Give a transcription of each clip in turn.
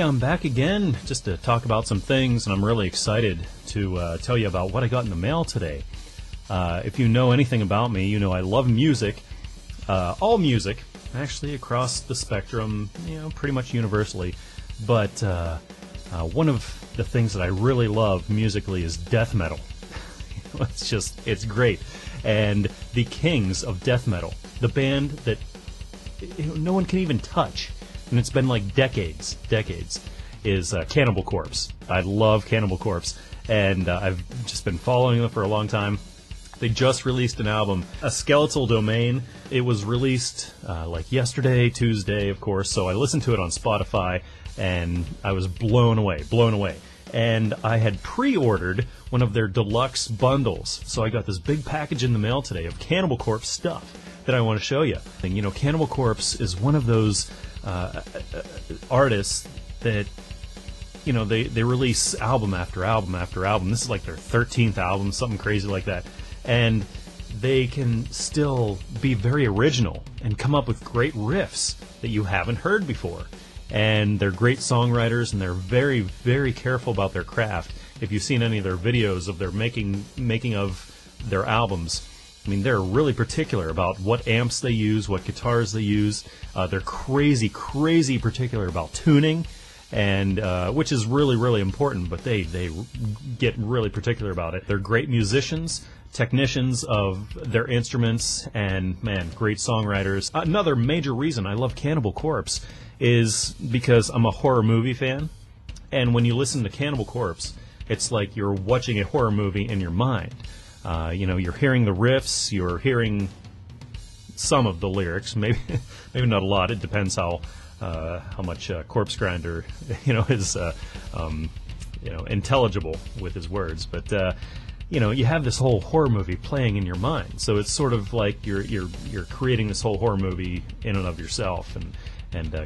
I'm back again just to talk about some things, and I'm really excited to tell you about what I got in the mail today. If you know anything about me, you know I love music, all music, actually across the spectrum, pretty much universally. But one of the things that I really love musically is death metal. It's great. And the kings of death metal, the band that no one can even touch, and it's been like decades, is Cannibal Corpse. I love Cannibal Corpse, and I've just been following them for a long time. They just released an album, A Skeletal Domain. It was released like yesterday, Tuesday, of course, so I listened to it on Spotify, and I was blown away. And I had pre-ordered one of their deluxe bundles, so I got this big package in the mail today of Cannibal Corpse stuff that I want to show you. And, Cannibal Corpse is one of those artists that, they release album after album after album. This is like their 13th album, something crazy like that. And they can still be very original and come up with great riffs that you haven't heard before. And they're great songwriters, and they're very, very careful about their craft. If you've seen any of their videos of their making of their albums, they're really particular about what amps they use, what guitars they use. They're crazy particular about tuning, and which is really, really important, but they get really particular about it. They're great musicians, technicians of their instruments, and, man, great songwriters. Another major reason I love Cannibal Corpse is because I'm a horror movie fan, and when you listen to Cannibal Corpse, it's like you're watching a horror movie in your mind. You're hearing the riffs, you're hearing some of the lyrics, maybe not a lot. It depends how much Corpse Grinder, is intelligible with his words. But you have this whole horror movie playing in your mind, so it's sort of like you're creating this whole horror movie in and of yourself, and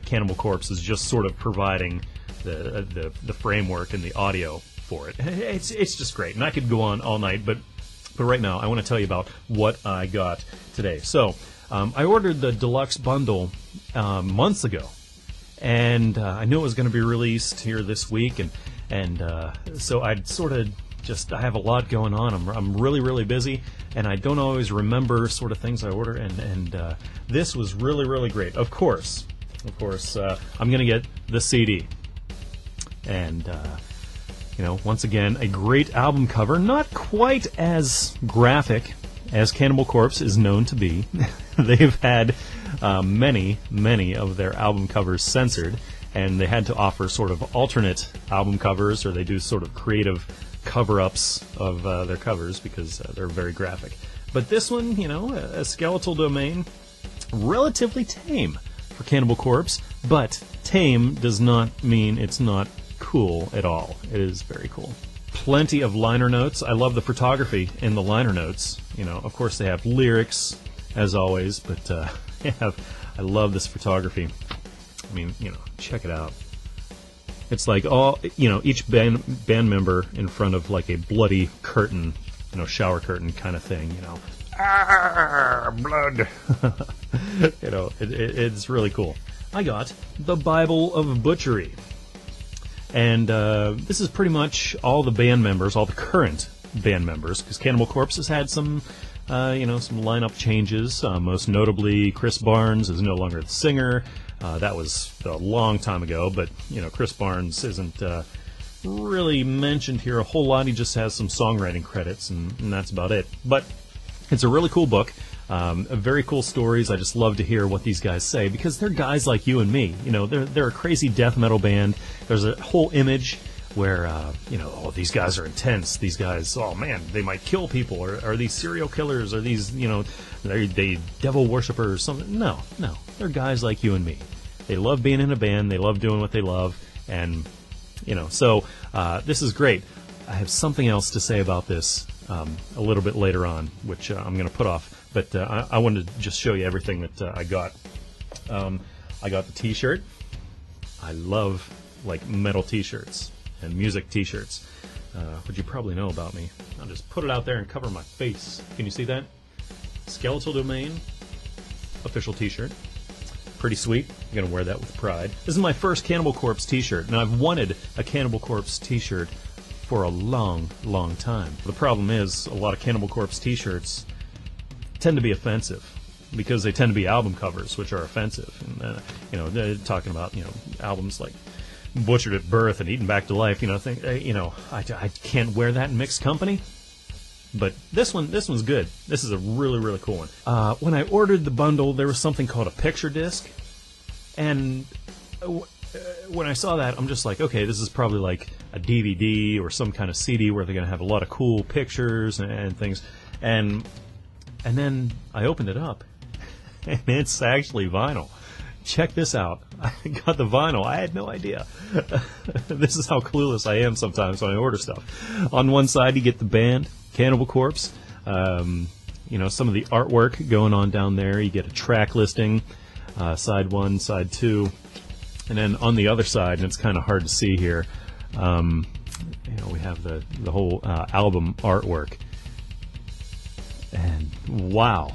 Cannibal Corpse is just sort of providing the framework and the audio for it. It's just great, and I could go on all night, but right now I want to tell you about what I got today. So I ordered the deluxe bundle months ago, and I knew it was going to be released here this week, and so I'd sort of I have a lot going on. I'm really, really busy, and I don't always remember sort of things I order, and this was really, really great. Of course, I'm going to get the CD, and once again, a great album cover, not quite as graphic as Cannibal Corpse is known to be. They've had many of their album covers censored, and they had to offer sort of alternate album covers, or they do sort of creative cover-ups of their covers because they're very graphic. But this one, A Skeletal Domain, relatively tame for Cannibal Corpse, but tame does not mean it's not cool at all. It is very cool. Plenty of liner notes. I love the photography in the liner notes. Of course they have lyrics, as always, but I love this photography. Check it out. It's like each band member in front of like a bloody curtain, shower curtain kind of thing, blood. It's really cool. I got the Bible of Butchery. And this is pretty much all the band members, all the current band members, because Cannibal Corpse has had some lineup changes. Most notably, Chris Barnes is no longer the singer. That was a long time ago, but Chris Barnes isn't really mentioned here a whole lot. He just has some songwriting credits, and that's about it. But it's a really cool book. Very cool stories. I just love to hear what these guys say, because they're guys like you and me. They're a crazy death metal band. There's a whole image where these guys are intense. These guys, oh man, they might kill people. Or are these serial killers? Are these they devil worshippers or something? No, they're guys like you and me. They love being in a band. They love doing what they love, and so this is great. I have something else to say about this a little bit later on, which I'm going to put off. But I wanted to just show you everything that I got. I got the T-shirt. I love metal T-shirts and music T-shirts, which you probably know about me. I'll just put it out there and cover my face. Can you see that? Skeletal Domain official T-shirt. Pretty sweet. I'm going to wear that with pride. This is my first Cannibal Corpse t-shirt, and I've wanted a Cannibal Corpse t-shirt for a long, long time. The problem is, a lot of Cannibal Corpse t-shirts tend to be offensive because they tend to be album covers, which are offensive. And, they're talking about, albums like Butchered at Birth and Eaten Back to Life, I can't wear that in mixed company. But this one's good. This is a really, really cool one. When I ordered the bundle, there was something called a picture disc. And when I saw that, I'm just like, okay, this is probably like a DVD or some kind of CD where they're going to have a lot of cool pictures and things. And then I opened it up, and it's actually vinyl. Check this out. I got the vinyl. I had no idea. This is how clueless I am sometimes when I order stuff. On one side, you get the band, Cannibal Corpse. Some of the artwork going on down there. You get a track listing, side 1, side 2. And then on the other side, and it's kind of hard to see here, we have the whole album artwork. And wow.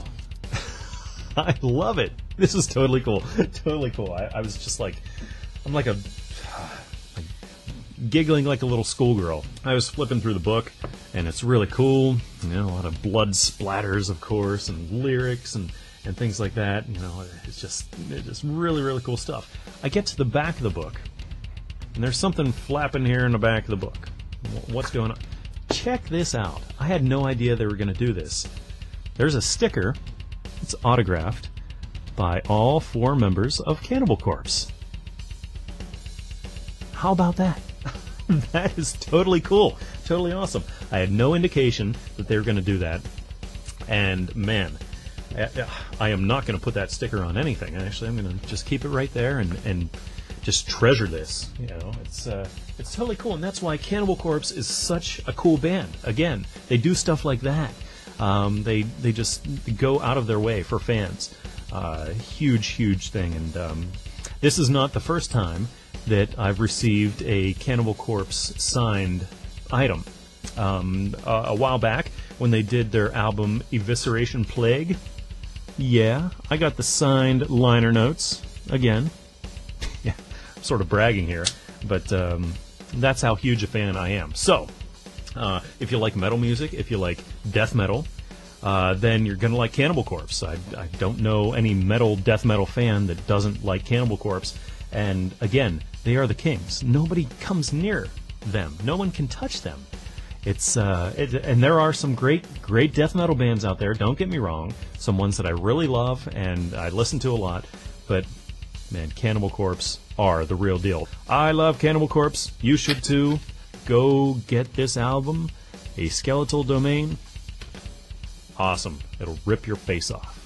I love it. This is totally cool. Totally cool. I was just like, I'm like giggling like a little schoolgirl. I was flipping through the book, and it's really cool. A lot of blood splatters, of course, and lyrics and things like that. It's just really, really cool stuff. I get to the back of the book, and there's something flapping here in the back of the book. What's going on? Check this out. I had no idea they were going to do this. There's a sticker. It's autographed by all 4 members of Cannibal Corpse. How about that? That is totally cool. Totally awesome. I had no indication that they were going to do that. And, man, I am not going to put that sticker on anything. Actually, I'm going to just keep it right there and just treasure this. It's totally cool. And that's why Cannibal Corpse is such a cool band. Again, they do stuff like that. They just go out of their way for fans. Huge thing. And this is not the first time that I've received a Cannibal Corpse signed item. A while back, when they did their album Evisceration Plague, I got the signed liner notes again. I'm sort of bragging here, but that's how huge a fan I am. So, if you like metal music, if you like death metal, then you're going to like Cannibal Corpse. I don't know any death metal fan that doesn't like Cannibal Corpse. And again, they are the kings. Nobody comes near them. No one can touch them. And there are some great death metal bands out there. Don't get me wrong. Some ones that I really love and I listen to a lot. But man, Cannibal Corpse are the real deal. I love Cannibal Corpse. You should too. Go get this album, A Skeletal Domain. Awesome. It'll rip your face off.